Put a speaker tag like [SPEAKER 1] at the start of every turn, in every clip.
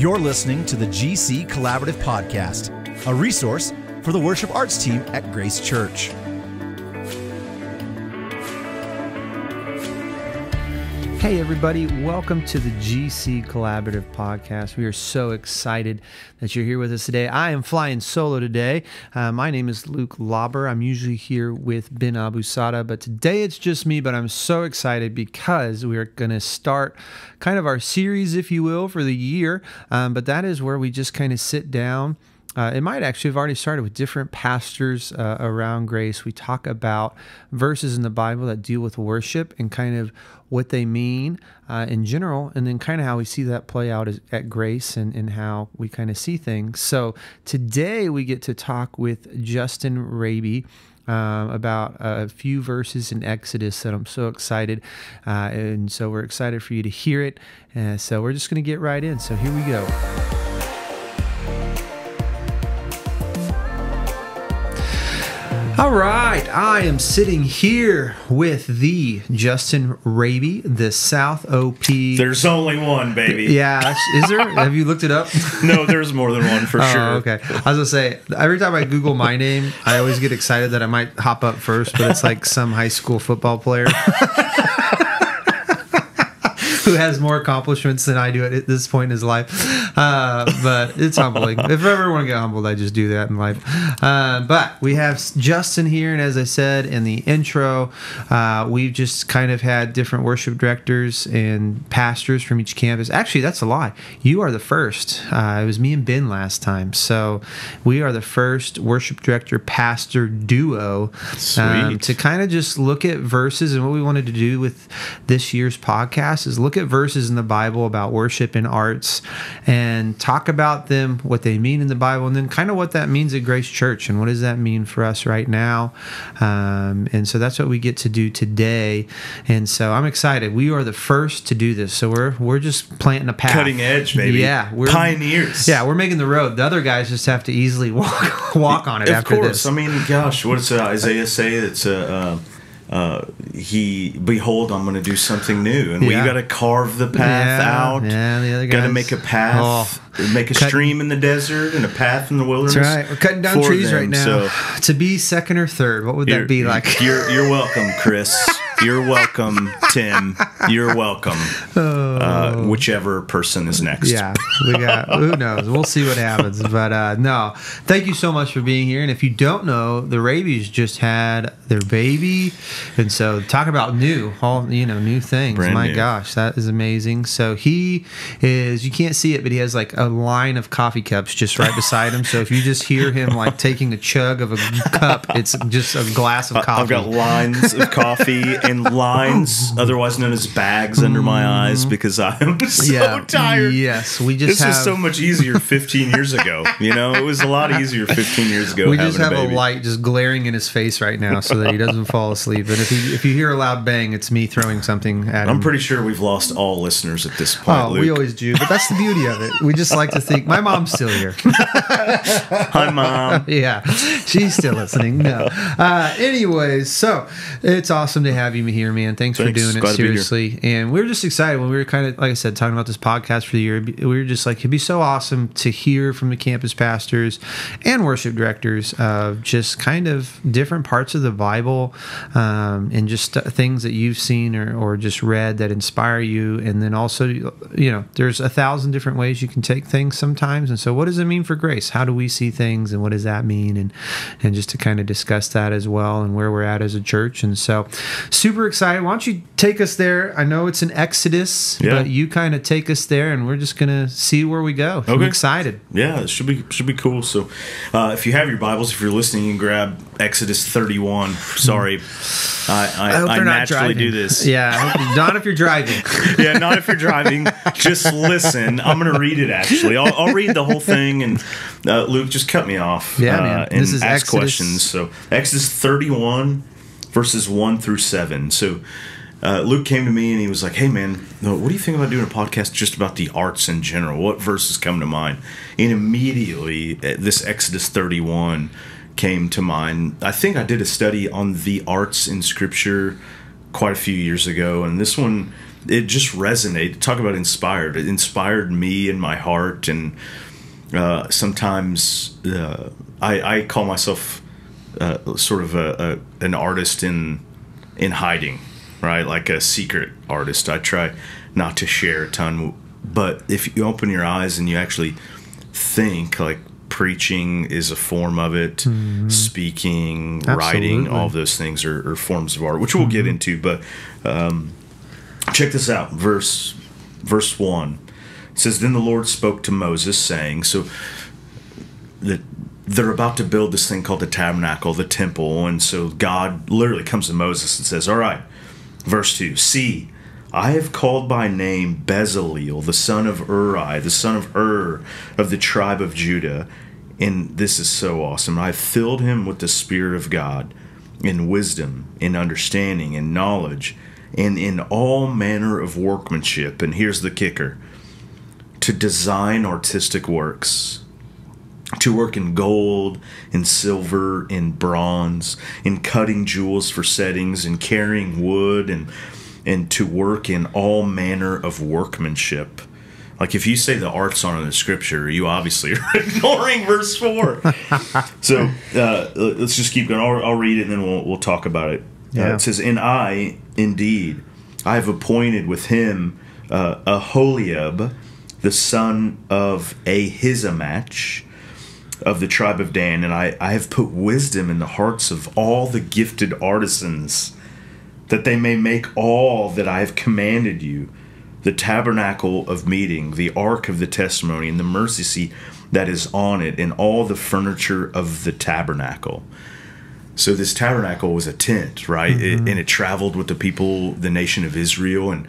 [SPEAKER 1] You're listening to the GC Collaborative Podcast, a resource for the worship arts team at Grace Church.
[SPEAKER 2] Hey everybody, welcome to the GC Collaborative Podcast. We are so excited that you're here with us today. I am flying solo today. My name is Luke Lauber. I'm usually here with Ben Abusada, but today it's just me, but I'm so excited because we are going to start kind of our series, if you will, for the year, but that is where we just kind of sit down. It might actually have already started with different pastors around Grace. We talk about verses in the Bible that deal with worship and kind of what they mean in general, and then kind of how we see that play out at Grace and how we kind of see things. So today we get to talk with Justin Raby about a few verses in Exodus that I'm so excited. And so we're excited for you to hear it. So we're just going to get right in. So here we go. All right, I am sitting here with the Justin Raby, the South OP.
[SPEAKER 3] There's only one, baby.
[SPEAKER 2] Yeah, is there? Have you looked it up?
[SPEAKER 3] No, there's more than one for sure.
[SPEAKER 2] Okay. I was going to say, every time I Google my name, I always get excited that I might hop up first, but it's like some high school football player who has more accomplishments than I do at this point in his life. But it's humbling. If I ever want to get humbled, I just do that in life. But we have Justin here, and as I said in the intro, we've just kind of had different worship directors and pastors from each campus. Actually, that's a lie. You are the first. It was me and Ben last time. So we are the first worship director pastor duo to kind of just look at verses. And what we wanted to do with this year's podcast is look at verses in the Bible about worship and arts and talk about them, what they mean in the Bible, and then kind of what that means at Grace Church and what does that mean for us right now. And so that's what we get to do today. And so I'm excited. We are the first to do this. So we're just planting a path.
[SPEAKER 3] Cutting edge, baby.
[SPEAKER 2] Yeah. We're
[SPEAKER 3] pioneers.
[SPEAKER 2] Yeah, we're making the road. The other guys just have to easily walk on it after this.
[SPEAKER 3] Of course. I mean, gosh, what does Isaiah say? It's behold, I'm going to do something new, and we got to carve the path out.
[SPEAKER 2] Yeah, the other guys
[SPEAKER 3] got to make a path, make a stream in the desert and a path in the wilderness.
[SPEAKER 2] That's right. We're cutting down trees right now. So, to be second or third, what would that be like?
[SPEAKER 3] You're welcome, Chris. You're welcome, Tim. You're welcome. Whichever person is next.
[SPEAKER 2] Yeah, we got. Who knows? We'll see what happens. But no, thank you so much for being here. And if you don't know, the Rabys just had their baby, and so talk about new things.
[SPEAKER 3] Brand
[SPEAKER 2] My
[SPEAKER 3] new.
[SPEAKER 2] gosh, that is amazing. So he is. You can't see it, but he has like a line of coffee cups just right beside him. So if you just hear him like taking a chug of a cup, it's just a glass of coffee.
[SPEAKER 3] I've got lines of coffee and lines, otherwise known as bags, under my eyes because I'm so tired.
[SPEAKER 2] Yes,
[SPEAKER 3] This was so much easier 15 years ago. You know, it was a lot easier 15 years ago.
[SPEAKER 2] We just have a light just glaring in his face right now so that he doesn't fall asleep. And if you hear a loud bang, it's me throwing something at him.
[SPEAKER 3] I'm pretty sure we've lost all listeners at this point, Luke.
[SPEAKER 2] We always do, but that's the beauty of it. We just like to think. My mom's still here.
[SPEAKER 3] Hi, Mom.
[SPEAKER 2] Yeah, she's still listening. No. Anyways, so it's awesome to have you here, man. Thanks for doing it, seriously. And we're just excited when we were kind of, like I said, talking about this podcast for the year. We were just like, it'd be so awesome to hear from the campus pastors and worship directors of just kind of different parts of the Bible and just things that you've seen or just read that inspire you. And then also, there's 1,000 different ways you can take things sometimes. And so what does it mean for Grace? How do we see things and what does that mean? And just to kind of discuss that as well and where we're at as a church. And so super excited. Why don't you take us there? I know it's an Exodus, but you kind of take us there, and we're just gonna see where we go. Okay. I'm excited.
[SPEAKER 3] Yeah, it should be cool. So, if you have your Bibles, if you're listening, you can grab Exodus 31. Sorry, I naturally do this.
[SPEAKER 2] Yeah, not if you're driving.
[SPEAKER 3] Yeah, not if you're driving. Just listen. I'm gonna read it. Actually, I'll read the whole thing, and Luke, just cut me off.
[SPEAKER 2] Yeah, man.
[SPEAKER 3] And
[SPEAKER 2] this is
[SPEAKER 3] ask
[SPEAKER 2] Exodus.
[SPEAKER 3] questions. So, Exodus 31. Verses 1 through 7. So Luke came to me and he was like, hey, man, what do you think about doing a podcast just about the arts in general? What verses come to mind? And immediately, this Exodus 31 came to mind. I think I did a study on the arts in Scripture quite a few years ago, and this one it just resonated. Talk about inspired. It inspired me in my heart, and sometimes I call myself sort of an artist in hiding, right? Like a secret artist. I try not to share a ton, but if you open your eyes and you actually think, like, preaching is a form of it, speaking, writing, all of those things are forms of art, which we'll get into. But check this out, verse 1. It says, "Then the Lord spoke to Moses, saying," so they're about to build this thing called the tabernacle, the temple, and so God literally comes to Moses and says, all right, verse 2, "See, I have called by name Bezaleel, the son of Uri, the son of Hur, of the tribe of Judah." And this is so awesome. "I have filled him with the Spirit of God, in wisdom, in understanding, in knowledge, and in all manner of workmanship." And here's the kicker: to design artistic works, to work in gold, in silver, in bronze, in cutting jewels for settings, in carrying wood, and to work in all manner of workmanship. Like, if you say the arts aren't in the scripture, you obviously are ignoring verse 4. So let's just keep going. I'll read it and then we'll talk about it.
[SPEAKER 2] Yeah.
[SPEAKER 3] It says, "And I, indeed, I have appointed with him Aholiab, the son of Ahisamach, of the tribe of Dan, and I have put wisdom in the hearts of all the gifted artisans, that they may make all that I have commanded you, the tabernacle of meeting, the ark of the testimony, and the mercy seat that is on it, and all the furniture of the tabernacle." So this tabernacle was a tent, right? And it traveled with the people, the nation of Israel, and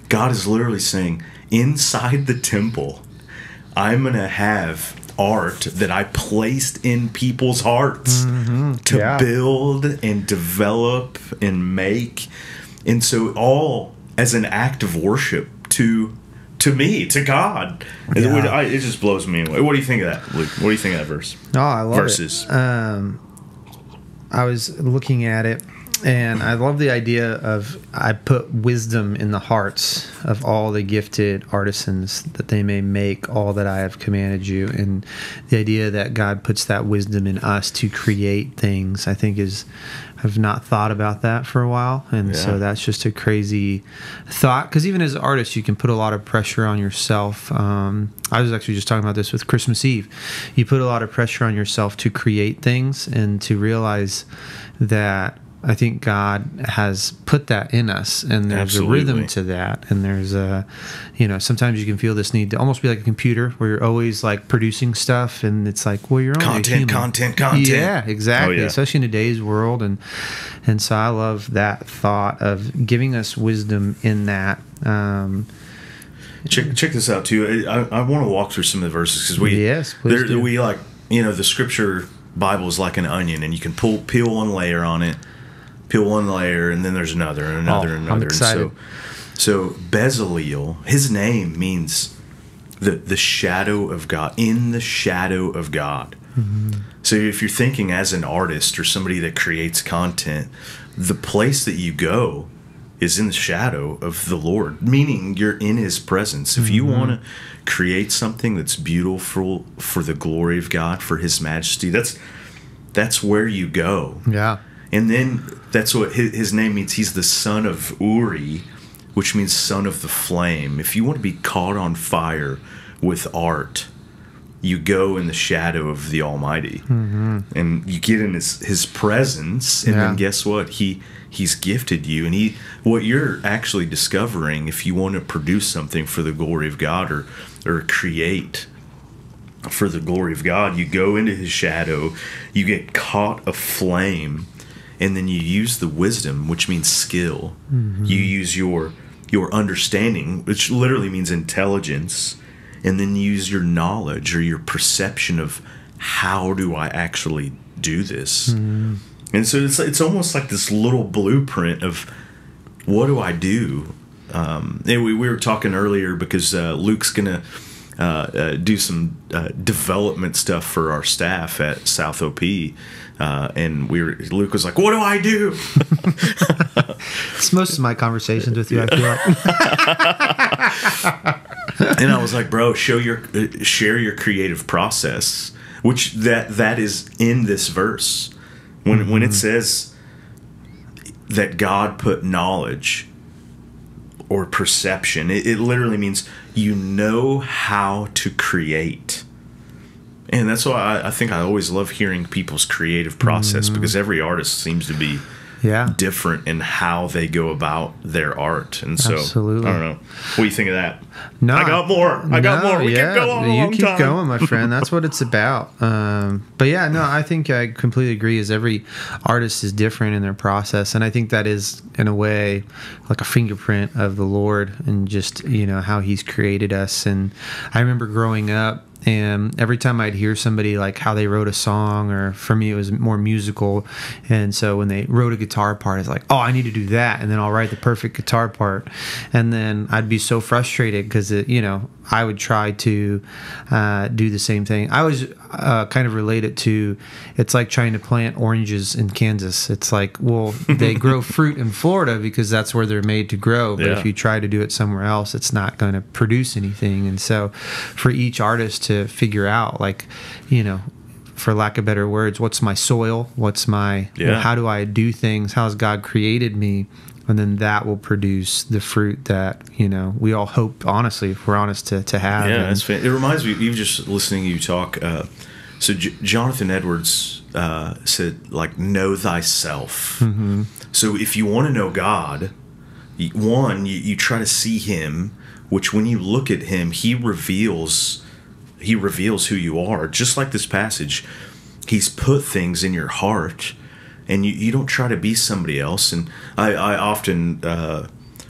[SPEAKER 3] God is literally saying, inside the temple, I'm going to have art that I placed in people's hearts to build and develop and make. And so all as an act of worship to me, to God. Yeah. It just blows me away. What do you think of that, Luke? What do you think of that verse?
[SPEAKER 2] Oh, I love
[SPEAKER 3] Verses.
[SPEAKER 2] it. I was looking at it, and I love the idea of, I put wisdom in the hearts of all the gifted artisans, that they may make all that I have commanded you. And the idea that God puts that wisdom in us to create things, I think I've not thought about that for a while. And so that's just a crazy thought, because even as an artist, you can put a lot of pressure on yourself. I was actually just talking about this with Christmas Eve. You put a lot of pressure on yourself to create things, and to realize that I think God has put that in us, and there's a rhythm to that. And there's sometimes you can feel this need to almost be like a computer, where you're always like producing stuff, and it's like, well, you're only
[SPEAKER 3] content.
[SPEAKER 2] Yeah, exactly. Oh, yeah. Especially in today's world, and so I love that thought of giving us wisdom in that.
[SPEAKER 3] Check this out too. I want to walk through some of the verses, because we like, the scripture Bible is like an onion, and you can peel one layer on it. Peel one layer, and then there's another, and another, and another.
[SPEAKER 2] I'm excited.
[SPEAKER 3] And so Bezaleel, his name means the shadow of God, in the shadow of God. So if you're thinking as an artist or somebody that creates content, the place that you go is in the shadow of the Lord, meaning you're in his presence. If you want to create something that's beautiful for the glory of God, for his majesty, that's where you go.
[SPEAKER 2] Yeah.
[SPEAKER 3] And then that's what his name means. He's the son of Uri, which means son of the flame. If you want to be caught on fire with art, you go in the shadow of the Almighty. And you get in his presence, and then guess what? He's gifted you. And what you're actually discovering, if you want to produce something for the glory of God, or create for the glory of God, you go into his shadow, you get caught aflame, and then you use the wisdom, which means skill. You use your understanding, which literally means intelligence, and then you use your knowledge or your perception of, how do I actually do this? And so it's almost like this little blueprint of, what do I do? And we were talking earlier, because Luke's gonna do some development stuff for our staff at South OP. And Luke was like, "What do I do?"
[SPEAKER 2] It's most of my conversations with you, I feel like.
[SPEAKER 3] And I was like, "Bro, share your creative process," which that is in this verse. When it says that God put knowledge or perception, it literally means you know how to create. And that's why I think I always love hearing people's creative process, because every artist seems to be different in how they go about their art. And so,
[SPEAKER 2] absolutely.
[SPEAKER 3] I don't know. What do you think of that?
[SPEAKER 2] No,
[SPEAKER 3] I got more. We can go on a long time.
[SPEAKER 2] You keep going, my friend. That's what it's about. But yeah, no, I think I completely agree. Is every artist is different in their process, and I think that is, in a way, like a fingerprint of the Lord, and just how He's created us. And I remember growing up, and every time I'd hear somebody like how they wrote a song, or for me it was more musical, and so when they wrote a guitar part, it's like, oh, I need to do that, and then I'll write the perfect guitar part, and then I'd be so frustrated because I would try to do the same thing. I was kind of related to, it's like trying to plant oranges in Kansas. It's like, well, they grow fruit in Florida because that's where they're made to grow. But if you try to do it somewhere else, it's not going to produce anything. And so for each artist to figure out, like, for lack of better words, what's my soil? What's my, how do I do things? How has God created me? And then that will produce the fruit that, we all hope, honestly, if we're honest, to have.
[SPEAKER 3] Yeah, that's it reminds me, even just listening to you talk, so Jonathan Edwards said, like, know thyself. Mm-hmm. So if you want to know God, you try to see Him, which when you look at Him, He reveals who you are. Just like this passage, He's put things in your heart, and you don't try to be somebody else. And I often,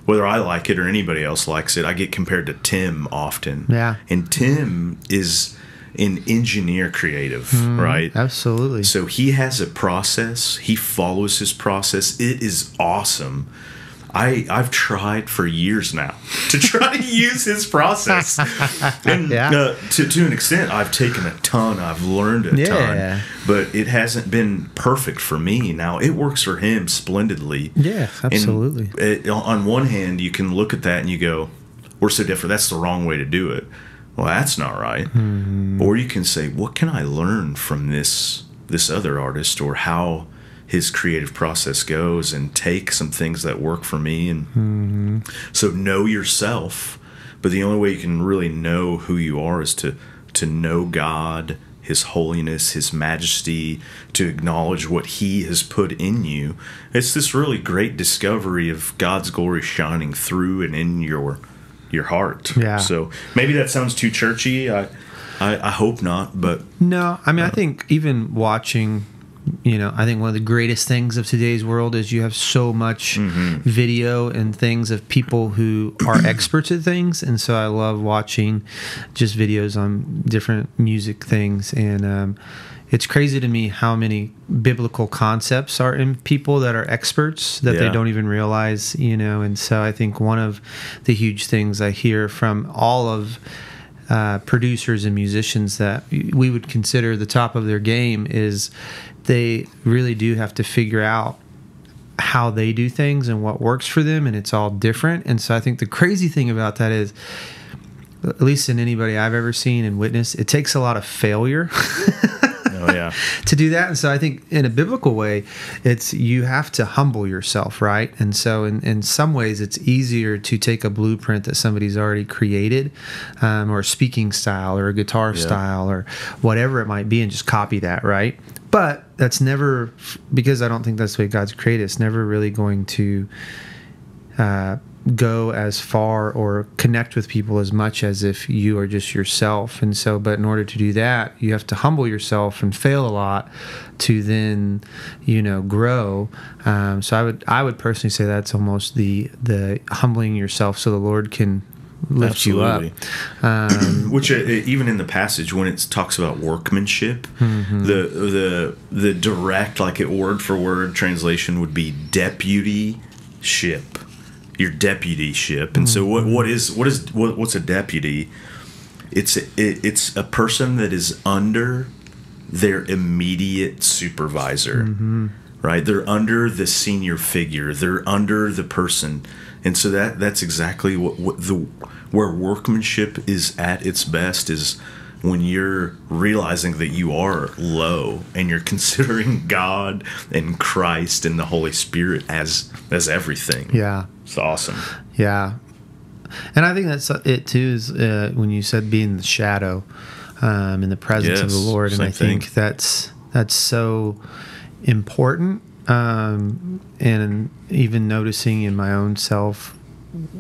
[SPEAKER 3] whether I like it or anybody else likes it, I get compared to Tim often.
[SPEAKER 2] Yeah.
[SPEAKER 3] And Tim is an engineer creative, right?
[SPEAKER 2] Absolutely.
[SPEAKER 3] So he has a process. He follows his process. It is awesome. I've tried for years now to try to use his process. And to an extent, I've taken a ton. I've learned a ton. But it hasn't been perfect for me. Now, it works for him splendidly.
[SPEAKER 2] Yeah, absolutely.
[SPEAKER 3] And on one hand, you can look at that and you go, we're so different. That's the wrong way to do it. Well, that's not right. Mm-hmm. Or you can say, what can I learn from this other artist, or how his creative process goes, and take some things that work for me. And so know yourself, but the only way you can really know who you are is to know God, His holiness, His majesty, to acknowledge what He has put in you. It's this really great discovery of God's glory shining through and in your heart.
[SPEAKER 2] Yeah.
[SPEAKER 3] So maybe that sounds too churchy. I hope not, but
[SPEAKER 2] no, I mean, I think even watching, I think one of the greatest things of today's world is you have so much video and things of people who are experts at things. And so I love watching just videos on different music things. And it's crazy to me how many biblical concepts are in people that are experts that they don't even realize, And so I think one of the huge things I hear from all of producers and musicians that we would consider the top of their game is they really do have to figure out how they do things and what works for them, and it's all different. And so I think the crazy thing about that is, at least in anybody I've ever seen and witnessed, it takes a lot of failure to do that. And so I think in a biblical way, it's you have to humble yourself, right? And so in some ways, it's easier to take a blueprint that somebody's already created, or a speaking style or a guitar style or whatever it might be, and just copy that, right? But that's never, because I don't think that's the way God's created, it's never really going to go as far or connect with people as much as if you are just yourself. And so, but in order to do that, you have to humble yourself and fail a lot to then, grow. So I would personally say that's almost the humbling yourself so the Lord can lift you up.
[SPEAKER 3] Which even in the passage when it talks about workmanship, the direct, like it word for word translation would be deputyship. Your deputyship. And so what's a deputy? it's a person that is under their immediate supervisor, right? They're under the senior figure. They're under the person, and so that's exactly where workmanship is at its best, is when you're realizing that you are low and you're considering God and Christ and the Holy Spirit as everything.
[SPEAKER 2] Yeah,
[SPEAKER 3] it's awesome.
[SPEAKER 2] Yeah, and I think that's it too. Is when you said being the shadow in the presence of the Lord, and I think that's so important. And even noticing in my own self,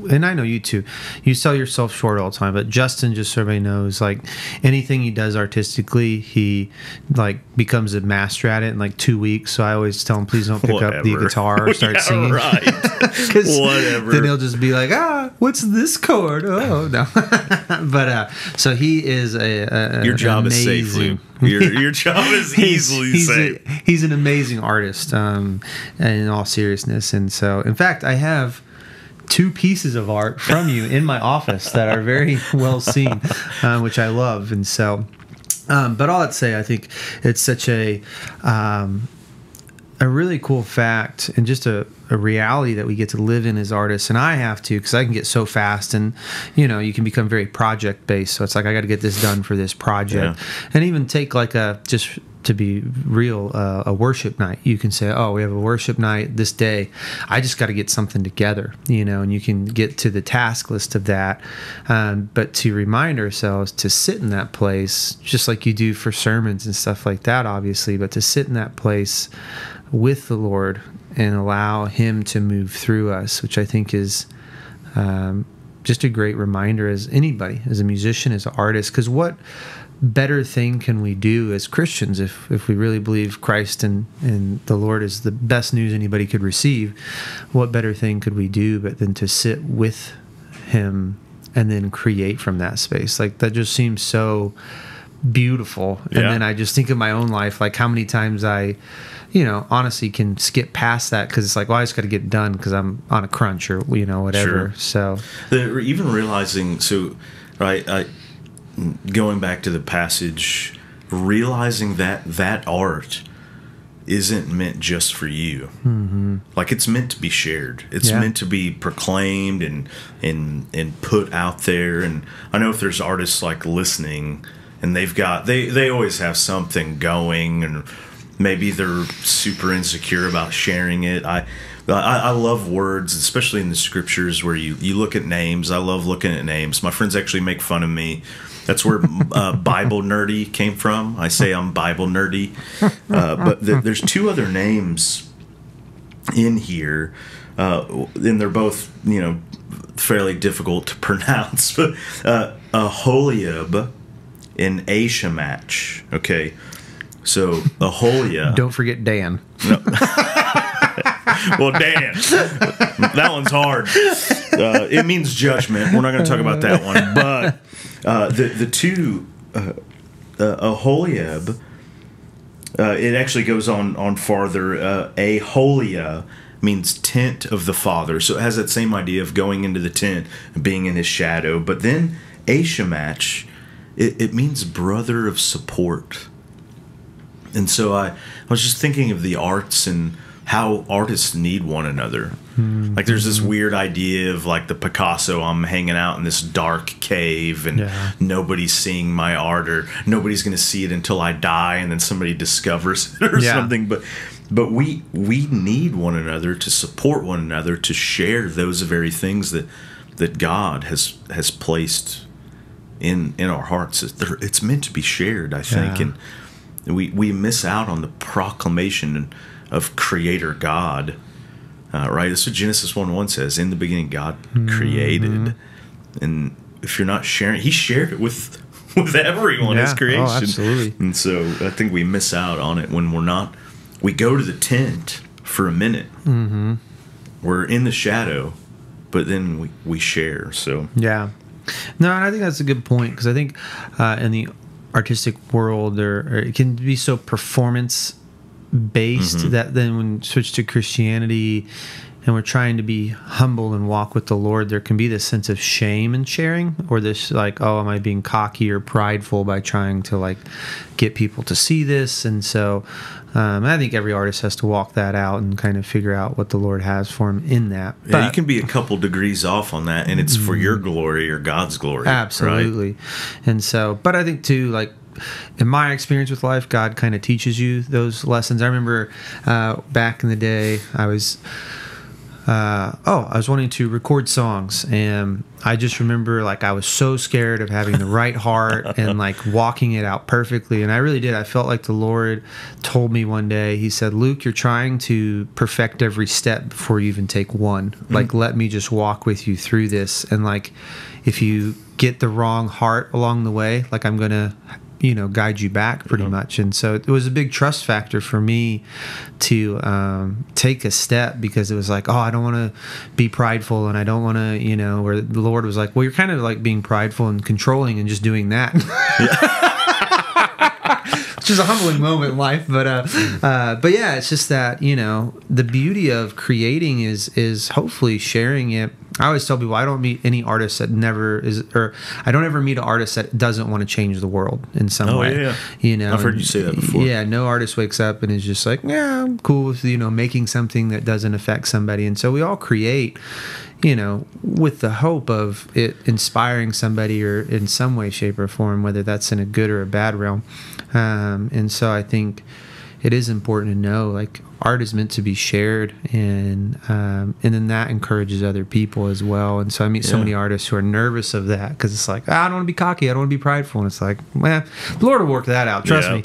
[SPEAKER 2] and I know you too, you sell yourself short all the time, but Justin, just so everybody knows, like anything he does artistically, he like becomes a master at it in like 2 weeks. So I always tell him, please don't pick up the guitar or start singing.
[SPEAKER 3] Right. Whatever.
[SPEAKER 2] Then he'll just be like, what's this chord? Oh, no. But so he is
[SPEAKER 3] your job
[SPEAKER 2] amazing,
[SPEAKER 3] is safe, Luke. Your job is easily safe.
[SPEAKER 2] He's an amazing artist, in all seriousness. And so, in fact, I have 2 pieces of art from you in my office that are very well seen, which I love. And so, but all that to say, I think it's such a really cool fact, and just a reality that we get to live in as artists. And I have to, because I can get so fast, and you can become very project based. So it's like, I got to get this done for this project, and even take like just to be real, a worship night. You can say, oh, we have a worship night this day. I just got to get something together, and you can get to the task list of that. But to remind ourselves to sit in that place, just like you do for sermons and stuff like that, obviously, but to sit in that place with the Lord and allow Him to move through us, which I think is just a great reminder as anybody, as a musician, as an artist, because what better thing can we do as Christians if we really believe Christ and the Lord is the best news anybody could receive? What better thing could we do but than to sit with Him and then create from that space? Like, that just seems so beautiful. And then I just think of my own life, like how many times I honestly can skip past that because it's like, well, I just got to get it done because I'm on a crunch or whatever.
[SPEAKER 3] Sure. So even realizing, right, going back to the passage, realizing that art isn't meant just for you. Like, it's meant to be shared. It's meant to be proclaimed and put out there. And I know if there's artists like listening, and they always have something going, and maybe they're super insecure about sharing it. I love words, especially in the scriptures where you look at names. I love looking at names. My friends actually make fun of me. That's where Bible nerdy came from. I say I'm Bible nerdy. But there's 2 other names in here, and they're both, fairly difficult to pronounce. But Aholiab and Ashimach. Okay. So Aholiab.
[SPEAKER 2] Don't forget Dan.
[SPEAKER 3] No. Well, Dan, that one's hard. It means judgment. We're not going to talk about that one. But the 2, Aholiab, it actually goes on farther. Aholia means tent of the Father. So it has that same idea of going into the tent and being in His shadow. But then Ashimach, it means brother of support. And so I was just thinking of the arts and how artists need one another. Like, there's this weird idea of like the Picasso, I'm hanging out in this dark cave and nobody's seeing my art, or nobody's going to see it until I die, and then somebody discovers it or something. But we need one another to support one another, to share those very things that God has placed in our hearts. It's meant to be shared, I think. And we miss out on the proclamation of Creator God, right? That's what Genesis 1:1 says. In the beginning, God created. And if you're not sharing, He shared it with everyone, His creation.
[SPEAKER 2] Oh, absolutely.
[SPEAKER 3] And so I think we miss out on it when we're not. We go to the tent for a minute. We're in the shadow, but then we share. So
[SPEAKER 2] no, and I think that's a good point, because I think in the artistic world, or it can be so performance based that then when switched to Christianity, and we're trying to be humble and walk with the Lord, there can be this sense of shame in sharing, or this like, oh, am I being cocky or prideful by trying to like get people to see this? And so I think every artist has to walk that out and kind of figure out what the Lord has for him in that.
[SPEAKER 3] Yeah,
[SPEAKER 2] But
[SPEAKER 3] you can be a couple degrees off on that, and it's for your glory or God's glory.
[SPEAKER 2] absolutely.
[SPEAKER 3] Right?
[SPEAKER 2] And so, but I think too, like in my experience with life, God kind of teaches you those lessons. I remember back in the day, I was wanting to record songs, and I just remember like I was so scared of having the right heart and like walking it out perfectly, and I really did. I felt like the Lord told me one day, he said, Luke, you're trying to perfect every step before you even take one. Like, let me just walk with you through this, and like if you get the wrong heart along the way, like I'm gonna guide you back pretty much. And so it was a big trust factor for me to take a step, because it was like, oh, I don't want to be prideful, and I don't want to, where the Lord was like, well, you're kind of like being prideful and controlling and just doing that. Which is a humbling moment in life, but yeah, it's just that the beauty of creating is hopefully sharing it. I always tell people I don't meet any artist that never is, or I don't ever meet an artist that doesn't want to change the world in some way.
[SPEAKER 3] Yeah. I've heard you say that before.
[SPEAKER 2] Yeah, no artist wakes up and is just like, yeah, I'm cool with making something that doesn't affect somebody. And so we all create, with the hope of it inspiring somebody or in some way, shape, or form, whether that's in a good or a bad realm. And so I think it is important to know, like, art is meant to be shared, and then that encourages other people as well. And so I meet so many artists who are nervous of that, because it's like, I don't want to be cocky, I don't want to be prideful, and it's like, well, the Lord will work that out. Trust me.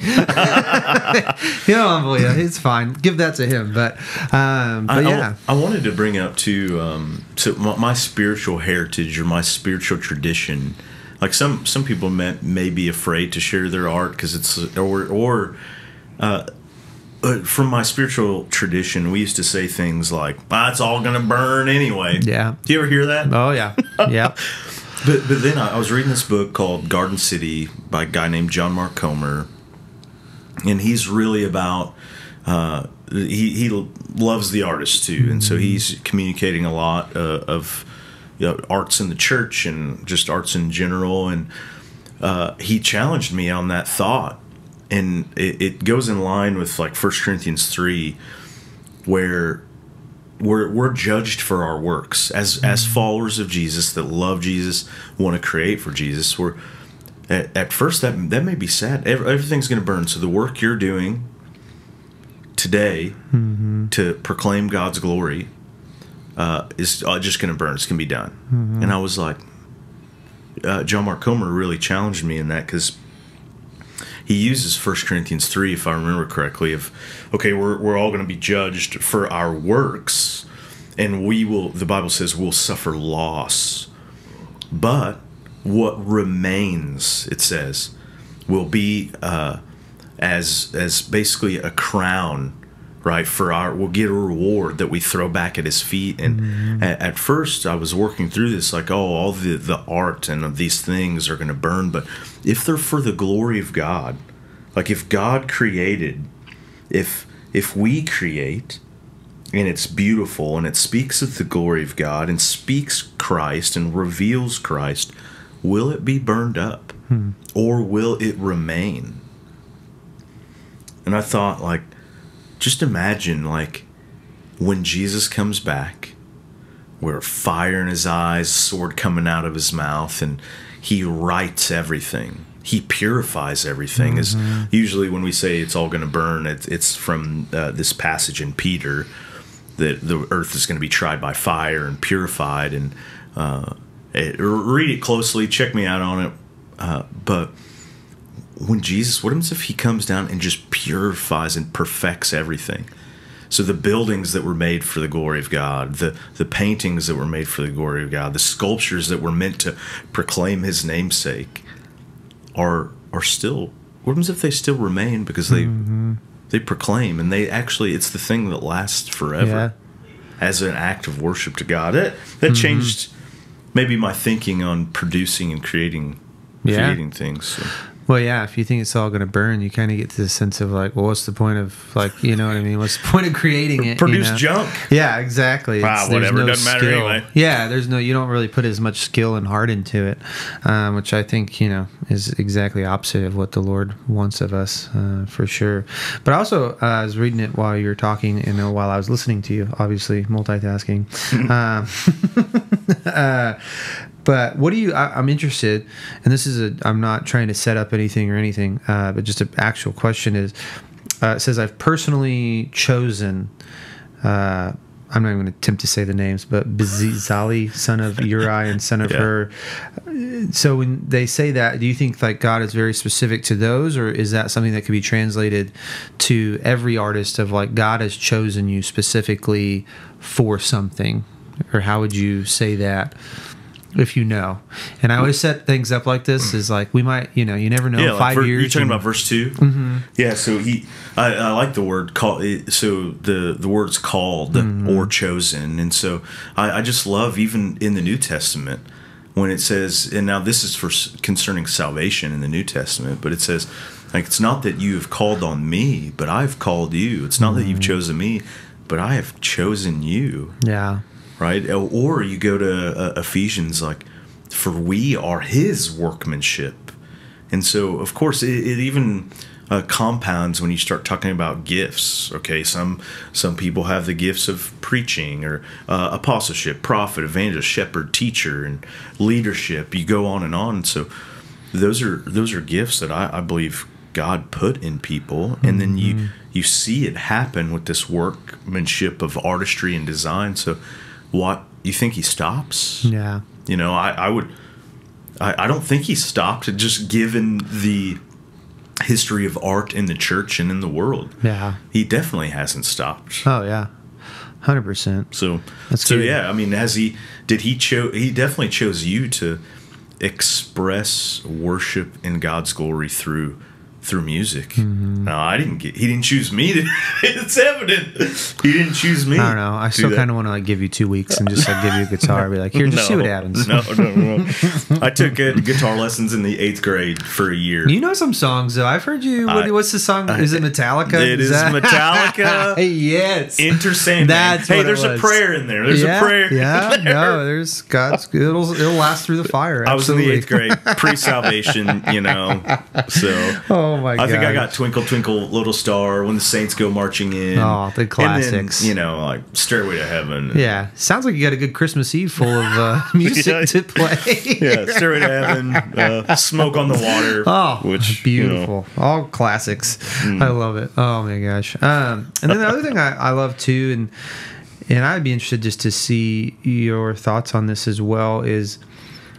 [SPEAKER 2] Humble, it's fine. Give that to Him. But yeah,
[SPEAKER 3] I wanted to bring up too. So my spiritual heritage or my spiritual tradition. Like some people may be afraid to share their art because it's from my spiritual tradition, we used to say things like, it's all going to burn anyway.
[SPEAKER 2] Yeah.
[SPEAKER 3] Do you ever hear that?
[SPEAKER 2] Oh, yeah. Yeah.
[SPEAKER 3] But then I was reading this book called Garden City by a guy named John Mark Comer, and he's really about, he loves the artist too, and so he's communicating a lot of arts in the church and just arts in general, and he challenged me on that thought. And it goes in line with like 1 Corinthians 3, where we're judged for our works as followers of Jesus that love Jesus, want to create for Jesus. We're at first that may be sad. Everything's going to burn. So the work you're doing today to proclaim God's glory is just going to burn. It's going to be done. And I was like, John Mark Comer really challenged me in that, because he uses 1 Corinthians 3, if I remember correctly, of, okay, we're all going to be judged for our works, and the Bible says we'll suffer loss. But what remains, it says, will be as basically a crown, right? We'll get a reward that we throw back at His feet. And at first I was working through this like, all the art and these things are going to burn. But if they're for the glory of God, like if God created, if we create and it's beautiful and it speaks of the glory of God and speaks Christ and reveals Christ, will it be burned up or will it remain? And I thought, like, just imagine, like, when Jesus comes back, where fire in His eyes, sword coming out of His mouth, and He rights everything. He purifies everything. Is usually when we say it's all going to burn, it's from this passage in Peter that the earth is going to be tried by fire and purified. And read it closely, check me out on it. But when Jesus, what happens if He comes down and just purifies and perfects everything? So the buildings that were made for the glory of God, the paintings that were made for the glory of God, the sculptures that were meant to proclaim His namesake are still, what happens if they still remain because they proclaim, and they actually, it's the thing that lasts forever as an act of worship to God. That changed maybe my thinking on producing and creating things. So.
[SPEAKER 2] Well, yeah, if you think it's all going to burn, you kind of get to the sense of like, well, what's the point of like, you know what I mean? What's the point of creating it?
[SPEAKER 3] Produce junk.
[SPEAKER 2] Yeah, exactly.
[SPEAKER 3] Whatever, doesn't matter anyway.
[SPEAKER 2] Yeah, you don't really put as much skill and heart into it, which I think, is exactly opposite of what the Lord wants of us, for sure. But also, I was reading it while you were talking and while I was listening to you, obviously multitasking. But what do you, I'm interested, and this is I'm not trying to set up anything or anything, but just an actual question is, it says, I've personally chosen, I'm not even going to attempt to say the names, but Bezalel, son of Uri and son of Hur. So when they say that, do you think like God is very specific to those, or is that something that could be translated to every artist of like God has chosen you specifically for something? Or how would you say that? If you know. And I always set things up like this is like we might, you never know.
[SPEAKER 3] Yeah,
[SPEAKER 2] 5 years.
[SPEAKER 3] You're talking about verse 2?
[SPEAKER 2] Mm-hmm.
[SPEAKER 3] Yeah, so I like the word call. So the word's called or chosen. And so I just love even in the New Testament when it says, and now this is for concerning salvation in the New Testament, but it says, like, it's not that you have called on me, but I've called you. It's not that you've chosen me, but I have chosen you.
[SPEAKER 2] Yeah.
[SPEAKER 3] Right? Or you go to Ephesians, like, for we are his workmanship. And so, of course, it even compounds when you start talking about gifts. Okay, some people have the gifts of preaching or apostleship, prophet, evangelist, shepherd, teacher, and leadership. You go on and on. So those are gifts that I believe God put in people. And then you see it happen with this workmanship of artistry and design. So what, you think he stops?
[SPEAKER 2] Yeah.
[SPEAKER 3] I don't think he stopped, just given the history of art in the church and in the world.
[SPEAKER 2] Yeah.
[SPEAKER 3] He definitely hasn't stopped.
[SPEAKER 2] Oh yeah. 100%.
[SPEAKER 3] So
[SPEAKER 2] good.
[SPEAKER 3] Yeah, I mean, he definitely chose you to express worship in God's glory through music. Mm-hmm. No, he didn't choose me to, it's evident he didn't choose me.
[SPEAKER 2] I don't know. I still kind of want to like give you 2 weeks and just like give you a guitar and be like, here, just see what happens.
[SPEAKER 3] No. I took guitar lessons in the 8th grade for a year.
[SPEAKER 2] You know some songs though. I've heard you. What's the song? Is it Metallica?
[SPEAKER 3] It is Metallica.
[SPEAKER 2] Yes.
[SPEAKER 3] Enter Sandman.
[SPEAKER 2] That's
[SPEAKER 3] hey,
[SPEAKER 2] what
[SPEAKER 3] there's a prayer in there. There's a prayer.
[SPEAKER 2] Yeah.
[SPEAKER 3] There.
[SPEAKER 2] No, there's God's. It'll last through the fire. Absolutely.
[SPEAKER 3] I was in the 8th grade, pre-salvation. So.
[SPEAKER 2] Oh my God.
[SPEAKER 3] I think I got Twinkle Twinkle Little Star, When the Saints Go Marching In.
[SPEAKER 2] Oh, the classics.
[SPEAKER 3] And then, like Stairway to Heaven.
[SPEAKER 2] Yeah. Sounds like you got a good Christmas Eve full of music to play.
[SPEAKER 3] Yeah, Stairway to Heaven, Smoke on the Water.
[SPEAKER 2] Oh,
[SPEAKER 3] which
[SPEAKER 2] beautiful. All classics. I love it. Oh my gosh. And then the other thing I love too, and I'd be interested just to see your thoughts on this as well, is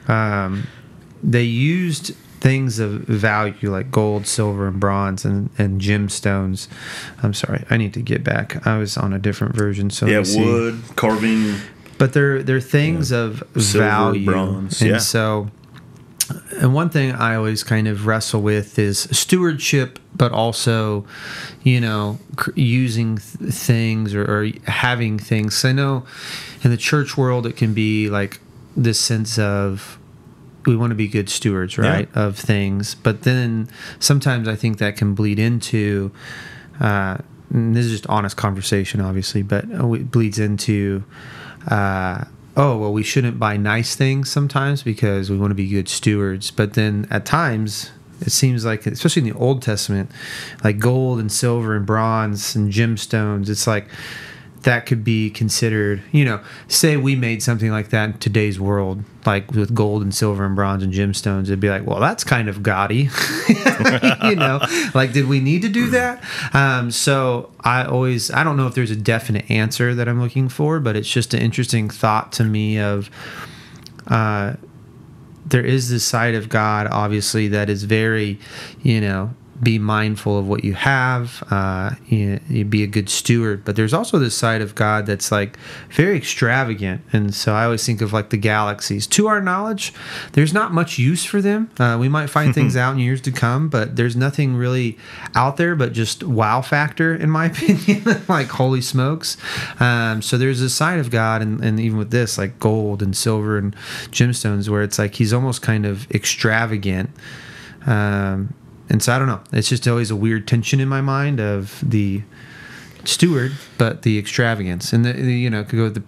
[SPEAKER 2] they used things of value like gold, silver, and bronze, and gemstones. I'm sorry, I need to get back. I was on a different version. So
[SPEAKER 3] wood, carving.
[SPEAKER 2] But they're things of
[SPEAKER 3] silver,
[SPEAKER 2] value,
[SPEAKER 3] bronze.
[SPEAKER 2] And so, and one thing I always kind of wrestle with is stewardship, but also, using things or having things. So I know in the church world it can be like this sense of, we want to be good stewards, right, of things. But then sometimes I think that can bleed into, and this is just honest conversation, obviously, but it bleeds into, we shouldn't buy nice things sometimes because we want to be good stewards. But then at times, it seems like, especially in the Old Testament, like gold and silver and bronze and gemstones, it's like, that could be considered, say we made something like that in today's world, like with gold and silver and bronze and gemstones, it'd be like, well, that's kind of gaudy. Like, did we need to do that? So I don't know if there's a definite answer that I'm looking for, but it's just an interesting thought to me of, there is this side of God, obviously, that is very, be mindful of what you have, you be a good steward. But there's also this side of God that's like very extravagant. And so I always think of like the galaxies. To our knowledge, there's not much use for them. We might find things out in years to come, but there's nothing really out there but just wow factor, in my opinion, like holy smokes. So there's this side of God, and even with this, like gold and silver and gemstones, where it's like he's almost kind of extravagant. And so I don't know. It's just always a weird tension in my mind of the steward, but the extravagance, and could go with the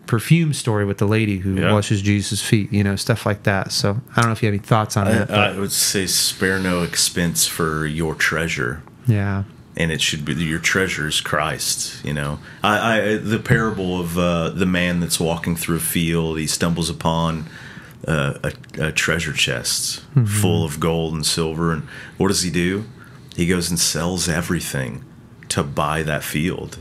[SPEAKER 2] perfume story with the lady who washes Jesus' feet, stuff like that. So I don't know if you have any thoughts on that.
[SPEAKER 3] I would say spare no expense for your treasure.
[SPEAKER 2] Yeah.
[SPEAKER 3] And it should be your treasure is Christ. The parable of the man that's walking through a field, he stumbles upon a treasure chest full of gold and silver, and what does he do? He goes and sells everything to buy that field.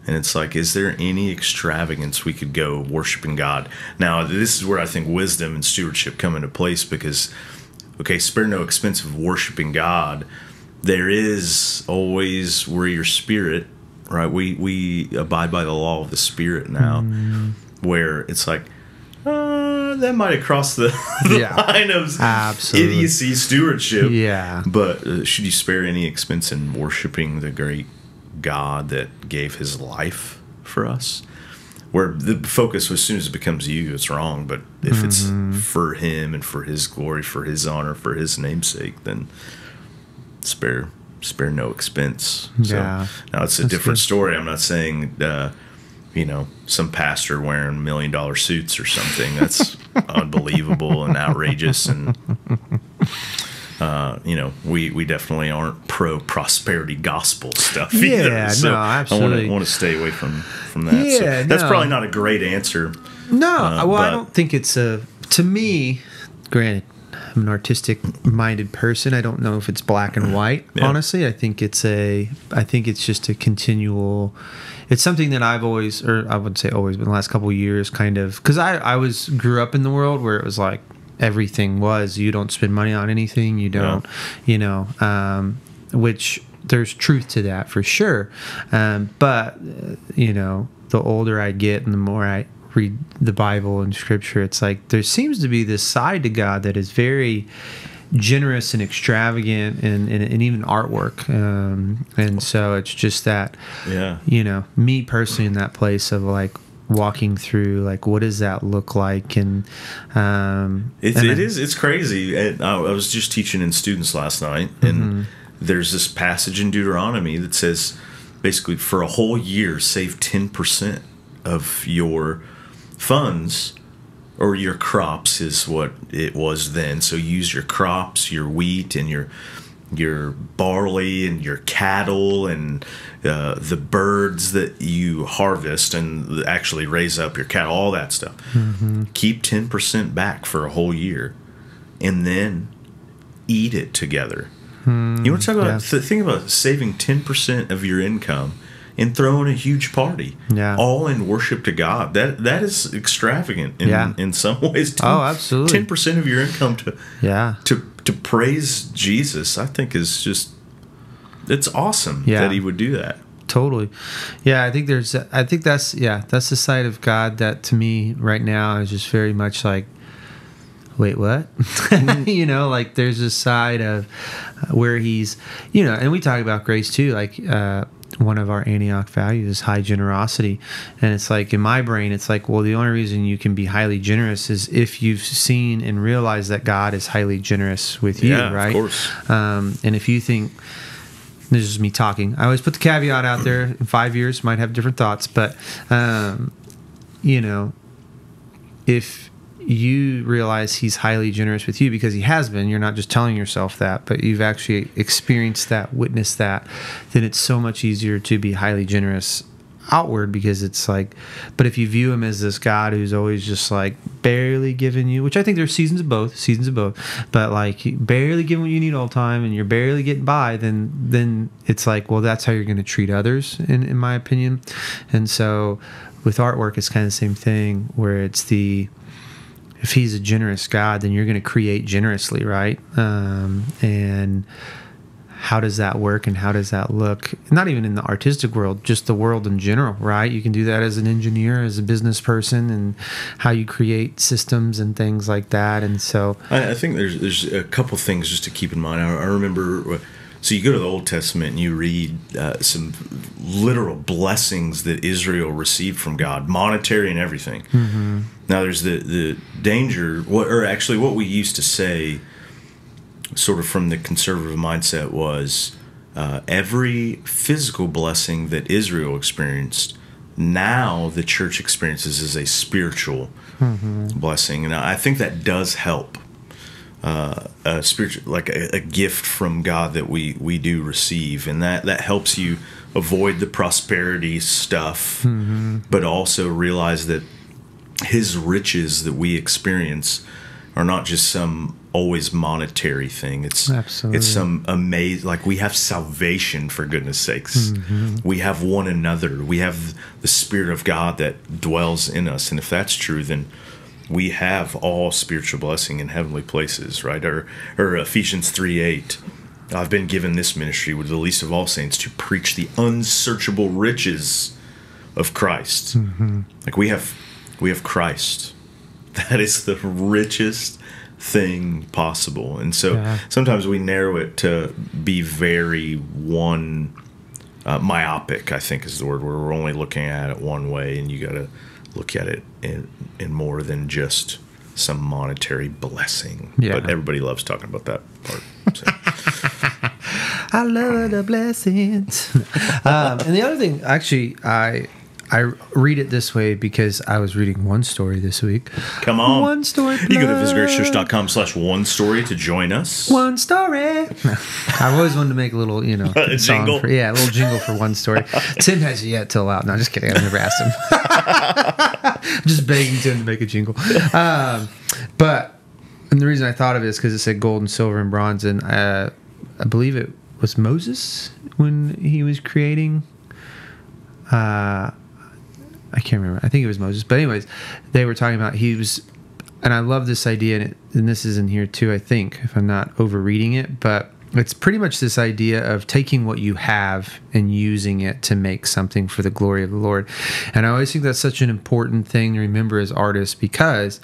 [SPEAKER 3] And it's like, is there any extravagance we could go worshiping God? Now, this is where I think wisdom and stewardship come into place, because, spare no expense of worshiping God. There is always where your spirit, right? We abide by the law of the Spirit now, where it's like, that might have crossed the line of idiocy stewardship. Yeah. But should you spare any expense in worshiping the great God that gave his life for us? Where the focus, as soon as it becomes you, it's wrong. But if it's for him and for his glory, for his honor, for his namesake, then spare no expense.
[SPEAKER 2] Yeah.
[SPEAKER 3] So now it's a different story. I'm not saying some pastor wearing $1 million suits or something. That's unbelievable and outrageous. And we definitely aren't pro prosperity gospel stuff either.
[SPEAKER 2] Yeah,
[SPEAKER 3] so
[SPEAKER 2] no, absolutely.
[SPEAKER 3] I want to stay away from that. Yeah, so that's probably not a great answer.
[SPEAKER 2] No, I don't think it's to me, granted, I'm an artistic-minded person. I don't know if it's black and white. Yeah. Honestly, I think it's just a continual. It's something that I've always, or I wouldn't say always, but in the last couple of years, kind of, because I grew up in the world where it was like everything was, you don't spend money on anything, you don't, which there's truth to that for sure. But the older I get and the more I read the Bible and Scripture, it's like there seems to be this side to God that is very generous and extravagant and even artwork. And so it's just that, me personally in that place of like walking through, like, what does that look like? And
[SPEAKER 3] it's crazy. I was just teaching in students last night, and there's this passage in Deuteronomy that says basically for a whole year, save 10% of your funds, or your crops is what it was then. So use your crops, your wheat, and your barley, and your cattle, and the birds that you harvest and actually raise up your cattle, all that stuff. Keep 10% back for a whole year, and then eat it together. You want to talk about think about saving 10% of your income and throwing a huge party, all in worship to God. That is extravagant in some ways.
[SPEAKER 2] Absolutely.
[SPEAKER 3] 10% of your income to praise Jesus, I think is just, it's awesome that he would do that.
[SPEAKER 2] Totally. Yeah, I think that's the side of God that to me right now is just very much like, wait, what? Like there's this side of where he's, and we talk about grace too, like one of our Antioch values is high generosity. And it's like, in my brain, it's like, well, the only reason you can be highly generous is if you've seen and realized that God is highly generous with you, right?
[SPEAKER 3] Of course.
[SPEAKER 2] And if you think, this is me talking, I always put the caveat out there, in 5 years, might have different thoughts, but, if you realize he's highly generous with you, because he has been, you're not just telling yourself that, but you've actually experienced that, witnessed that, then it's so much easier to be highly generous outward, because it's like, but if you view him as this God who's always just like barely giving you, which I think there's seasons of both, but like barely giving what you need all the time and you're barely getting by, then it's like, well, that's how you're going to treat others, in my opinion. And so with artwork, it's kind of the same thing, where it's if he's a generous God, then you're going to create generously, right? And how does that work, and how does that look? Not even in the artistic world, just the world in general, right? You can do that as an engineer, as a business person, and how you create systems and things like that. And so
[SPEAKER 3] I think there's a couple things just to keep in mind. I remember, so you go to the Old Testament and you read some literal blessings that Israel received from God, monetary and everything. Now there's the danger, what we used to say sort of from the conservative mindset was every physical blessing that Israel experienced, now the church experiences as a spiritual blessing. And I think that does help. A spiritual, like a gift from God that we do receive, and that helps you avoid the prosperity stuff, but also realize that His riches that we experience are not just some always monetary thing. It's some amazing, like we have salvation, for goodness sakes. We have one another. We have the Spirit of God that dwells in us, and if that's true, then we have all spiritual blessing in heavenly places, right? Or Ephesians 3:8. I've been given this ministry with the least of all saints to preach the unsearchable riches of Christ. Like we have Christ. That is the richest thing possible. And so sometimes we narrow it to be very myopic, I think is the word, where we're only looking at it one way, and you got to look at it in more than just some monetary blessing. But everybody loves talking about that part. So.
[SPEAKER 2] I love the blessings. And the other thing, actually, I read it this way because I was reading one story this week.
[SPEAKER 3] Come on.
[SPEAKER 2] One story.
[SPEAKER 3] You go to visitgracechurch.com/one story to join us.
[SPEAKER 2] One story. I've always wanted to make a little,
[SPEAKER 3] a jingle.
[SPEAKER 2] A little jingle for one story. Tim has yet to allow. No, just kidding. I've never asked him. I'm just begging Tim to make a jingle. And the reason I thought of it is because it said gold and silver and bronze, and I believe it was Moses when he was creating. I can't remember. I think it was Moses. But anyways, they were talking about and I love this idea, and this is in here too, I think, if I'm not overreading it, but it's pretty much this idea of taking what you have and using it to make something for the glory of the Lord. And I always think that's such an important thing to remember as artists, because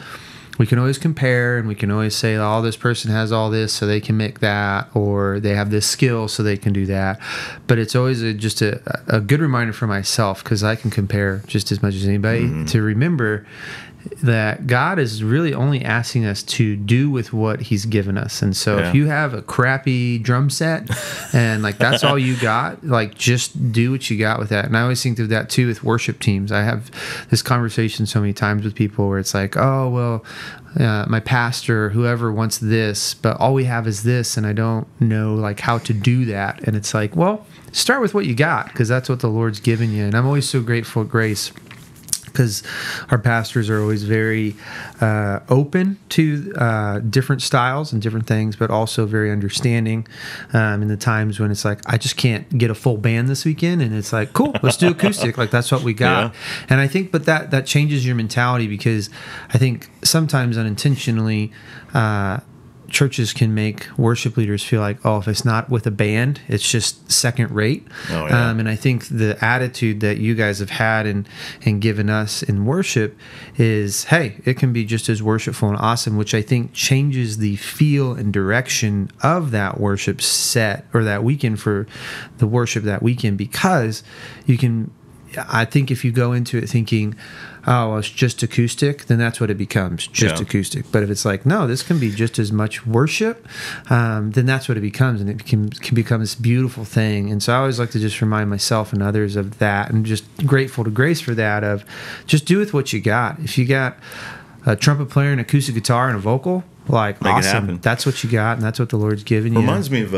[SPEAKER 2] we can always compare, and we can always say, oh, this person has all this, so they can make that, or they have this skill, so they can do that. But it's always just a good reminder for myself, because I can compare just as much as anybody, to remember that God is really only asking us to do with what He's given us. And so if you have a crappy drum set and like that's all you got, like just do what you got with that. And I always think of that too with worship teams. I have this conversation so many times with people where it's like, oh, well, my pastor, whoever wants this, but all we have is this, and I don't know like how to do that. And it's like, well, start with what you got, because that's what the Lord's given you. And I'm always so grateful at Grace, because our pastors are always very open to different styles and different things, but also very understanding in the times when it's like, I just can't get a full band this weekend, and it's like, cool, let's do acoustic. Like, that's what we got. And I think, but that changes your mentality, because I think sometimes unintentionally, churches can make worship leaders feel like, oh, if it's not with a band, it's just second rate. And I think the attitude that you guys have had and given us in worship is, hey, it can be just as worshipful and awesome, which I think changes the feel and direction of that worship set or that weekend for the worship that weekend, because you can, I think if you go into it thinking, oh, well, it's just acoustic, then that's what it becomes, just acoustic. But if it's like, no, this can be just as much worship, then that's what it becomes, and it can become this beautiful thing. And so I always like to just remind myself and others of that, and just grateful to Grace for that, of just do with what you got. If you got a trumpet player, an acoustic guitar, and a vocal, like, make awesome. That's what you got, and that's what the Lord's given you.
[SPEAKER 3] Reminds me of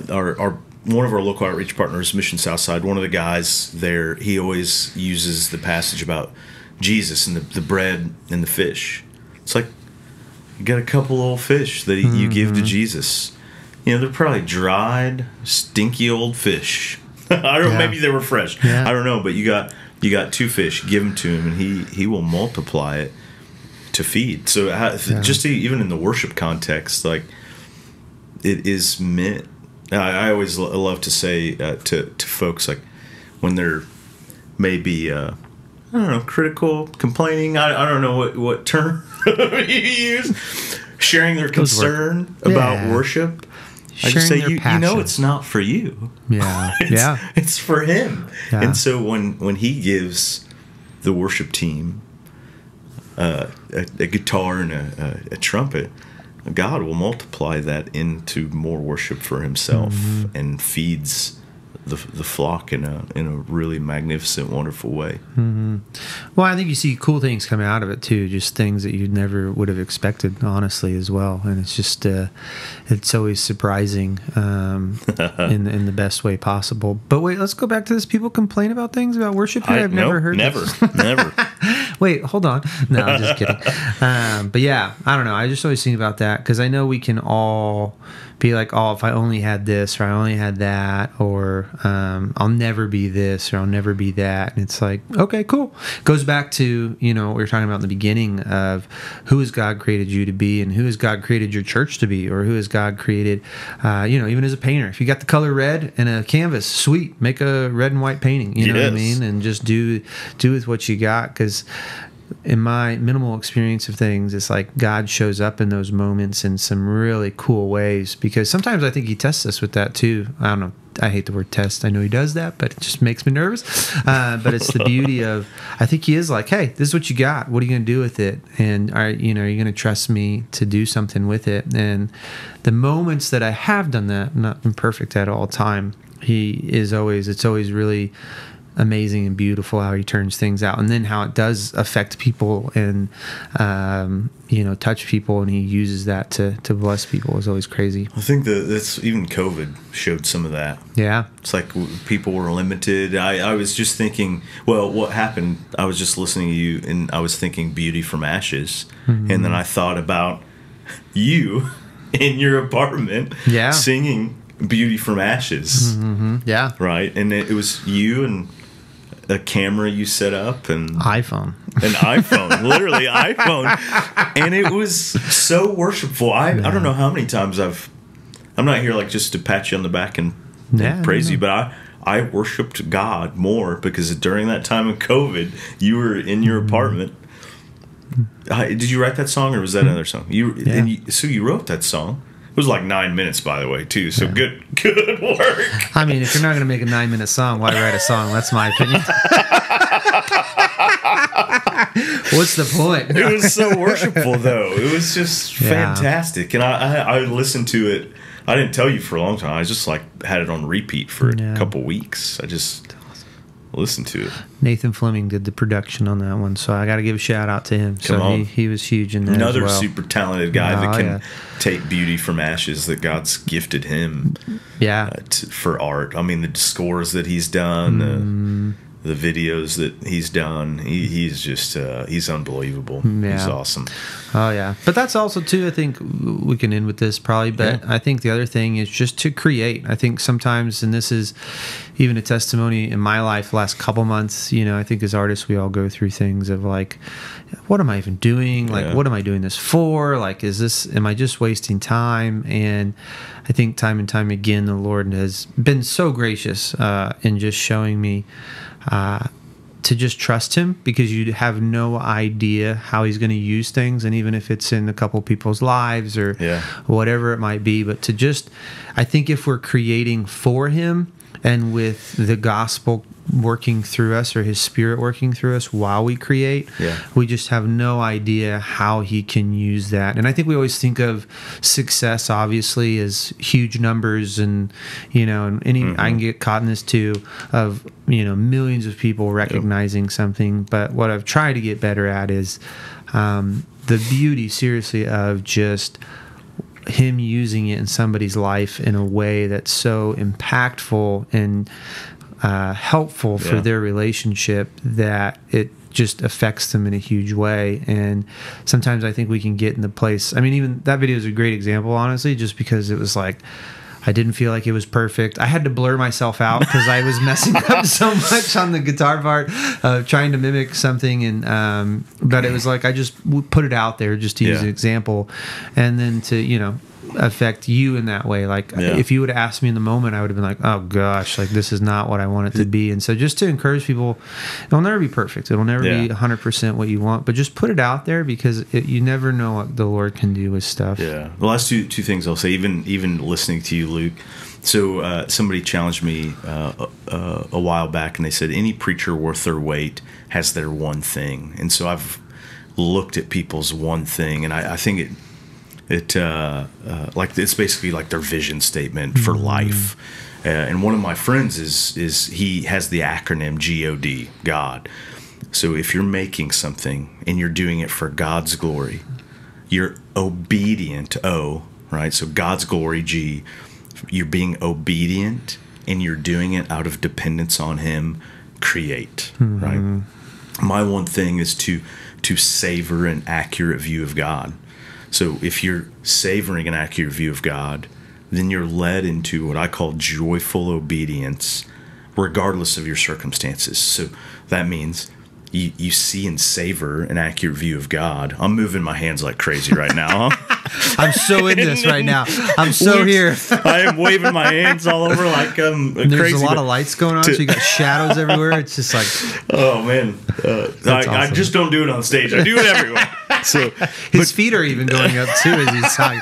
[SPEAKER 3] our one of our local outreach partners, Mission Southside. One of the guys there, he always uses the passage about Jesus and the bread and the fish. It's like, you got a couple old fish that you give to Jesus. You know, they're probably dried, stinky old fish. I don't know, maybe they were fresh. I don't know, but you got two fish, give them to him, and he will multiply it to feed. So just even in the worship context, like, it is meant. I always love to say to folks, like, when they're maybe I don't know, critical, complaining, I don't know what term you use, sharing their concern about worship. I just say, you know, it's not for you. It's for Him. And so when He gives the worship team a guitar and a trumpet, God will multiply that into more worship for himself and feeds the flock in a really magnificent, wonderful way.
[SPEAKER 2] Well, I think you see cool things coming out of it too, just things that you never would have expected, honestly, as well. And it's just it's always surprising in the best way possible. But wait, let's go back to this. People complain about things about worship here. I've never heard this.
[SPEAKER 3] Never.
[SPEAKER 2] Wait, hold on. No, I'm just kidding. But yeah, I don't know. I just always think about that because I know we can all be like, oh, if I only had this or I only had that, or I'll never be this or I'll never be that. And it's like, okay, cool. Goes back to, what we were talking about in the beginning of who has God created you to be and who has God created your church to be, or who has God created, even as a painter. If you got the color red and a canvas, sweet, make a red and white painting, you know what I mean? And just do with what you got, because in my minimal experience of things, it's like God shows up in those moments in some really cool ways, because sometimes I think he tests us with that too. I don't know. I hate the word test. I know he does that, but it just makes me nervous. But it's the beauty of, I think he is like, hey, this is what you got. What are you going to do with it? And are you going to trust me to do something with it? And the moments that I have done that, not been perfect at all time, it's always really amazing and beautiful how he turns things out, and then how it does affect people and touch people, and he uses that to bless people is always crazy.
[SPEAKER 3] I think that's even COVID showed some of that.
[SPEAKER 2] Yeah,
[SPEAKER 3] it's like people were limited. I was just thinking, well, what happened? I was just listening to you, and I was thinking beauty from ashes, and then I thought about you in your apartment, singing beauty from ashes.
[SPEAKER 2] Yeah,
[SPEAKER 3] right, and it was you and a camera you set up and
[SPEAKER 2] iPhone,
[SPEAKER 3] literally iPhone, and it was so worshipful. I don't know how many times I'm not here like just to pat you on the back and praise you, but I worshiped God more because during that time of COVID, you were in your apartment. Did you write that song, or was that another song? So you wrote that song. It was like 9 minutes, by the way, too. So good work.
[SPEAKER 2] I mean, if you're not going to make a 9-minute song, why write a song? That's my opinion. What's the point?
[SPEAKER 3] It was so worshipful, though. It was just fantastic. And I listened to it. I didn't tell you for a long time. I just had it on repeat for a couple weeks. I just listened to it.
[SPEAKER 2] Nathan Fleming did the production on that one, so I got to give a shout out to him. He was huge in that.
[SPEAKER 3] Another
[SPEAKER 2] as well.
[SPEAKER 3] Super talented guy that can take beauty from ashes that God's gifted him. For art. I mean, the scores that he's done, the videos that he's done. He's just he's unbelievable. He's awesome.
[SPEAKER 2] Oh yeah, but that's also too, I think we can end with this probably, but I think the other thing is just to create. I think sometimes, and this is even a testimony in my life the last couple months, I think as artists we all go through things of like, what am I even doing? Like, what am I doing this for? Like, am I just wasting time? And I think time and time again the Lord has been so gracious in just showing me to just trust him, because you have no idea how he's going to use things, and even if it's in a couple people's lives or whatever it might be, but I think if we're creating for him and with the gospel working through us, or his spirit working through us while we create, we just have no idea how he can use that. And I think we always think of success obviously as huge numbers, and and I can get caught in this too of millions of people recognizing something, but what I've tried to get better at is the beauty seriously of just him using it in somebody's life in a way that's so impactful and helpful for their relationship that it just affects them in a huge way. And sometimes I think we can get in the place, I mean, even that video is a great example, honestly, just because it was like, I didn't feel like it was perfect. I had to blur myself out because I was messing up so much on the guitar part, trying to mimic something. And but it was like I just put it out there just to use an example, and then to affect you in that way. Like if you would have asked me in the moment, I would have been like, oh gosh, like this is not what I want it to be. And so just to encourage people, it'll never be perfect. It'll never be 100% what you want, but just put it out there, because you never know what the Lord can do with stuff. Yeah.
[SPEAKER 3] The last two things I'll say, even listening to you, Luke. So somebody challenged me a while back, and they said any preacher worth their weight has their one thing. And so I've looked at people's one thing, and I think It's basically like their vision statement for life. And one of my friends he has the acronym GOD, God. So if you're making something and you're doing it for God's glory, you're obedient, O, right? So God's glory, G, you're being obedient and you're doing it out of dependence on Him, create, right? My one thing is to savor an accurate view of God. So if you're savoring an accurate view of God, then you're led into what I call joyful obedience, regardless of your circumstances. So that means you see and savor an accurate view of God. I'm moving my hands like crazy right now. Huh?
[SPEAKER 2] I'm so in this right now. I'm so here.
[SPEAKER 3] I am waving my hands all over like
[SPEAKER 2] There's
[SPEAKER 3] crazy.
[SPEAKER 2] There's a lot of lights going on, so you got shadows everywhere. It's just like,
[SPEAKER 3] oh man,
[SPEAKER 2] awesome.
[SPEAKER 3] I just don't do it on stage. I do it everywhere. So
[SPEAKER 2] his feet are even going up too as he's talking.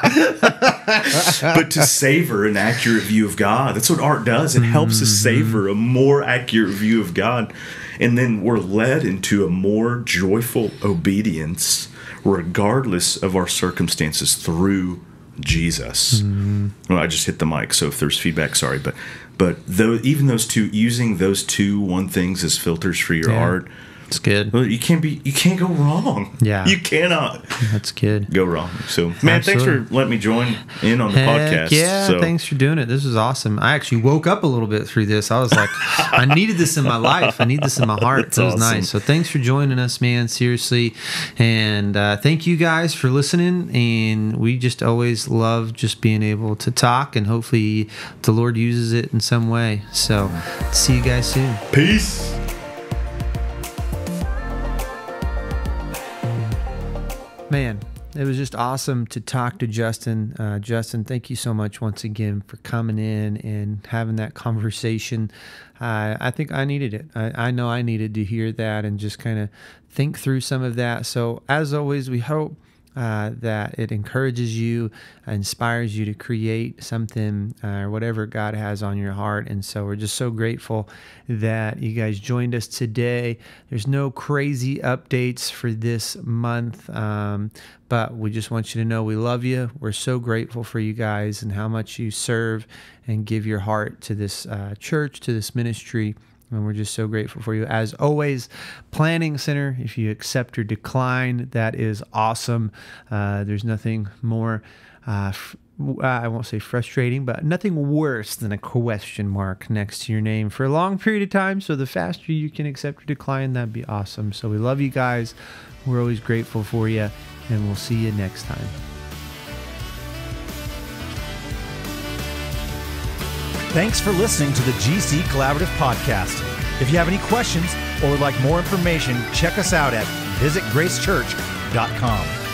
[SPEAKER 3] But to savor an accurate view of God, that's what art does. It helps us savor a more accurate view of God. And then we're led into a more joyful obedience regardless of our circumstances through Jesus. Well, I just hit the mic, so if there's feedback, sorry. But even those two, using those one things as filters for your art,
[SPEAKER 2] it's good.
[SPEAKER 3] Well, you can't go wrong.
[SPEAKER 2] Yeah.
[SPEAKER 3] You cannot.
[SPEAKER 2] That's good.
[SPEAKER 3] Go wrong. So, man, Thanks for letting me join in on the podcast.
[SPEAKER 2] Yeah, thanks for doing it. This was awesome. I actually woke up a little bit through this. I was like, I needed this in my life. I need this in my heart. That was awesome. Nice. So thanks for joining us, man. Seriously. And thank you guys for listening. And we just always love just being able to talk. And hopefully the Lord uses it in some way. So see you guys soon.
[SPEAKER 3] Peace.
[SPEAKER 2] Man, it was just awesome to talk to Justin. Justin, thank you so much once again for coming in and having that conversation. I think I needed it. I know I needed to hear that and just kind of think through some of that. So as always, we hope that it encourages you, inspires you to create something or whatever God has on your heart. And so we're just so grateful that you guys joined us today. There's no crazy updates for this month, but we just want you to know we love you. We're so grateful for you guys and how much you serve and give your heart to this church, to this ministry. And we're just so grateful for you. As always, Planning Center, if you accept or decline, that is awesome. There's nothing more, I won't say frustrating, but nothing worse than a question mark next to your name for a long period of time. So the faster you can accept or decline, that'd be awesome. So we love you guys. We're always grateful for you, and we'll see you next time.
[SPEAKER 1] Thanks for listening to the GC Collaborative Podcast. If you have any questions or would like more information, check us out at visitgracechurch.com.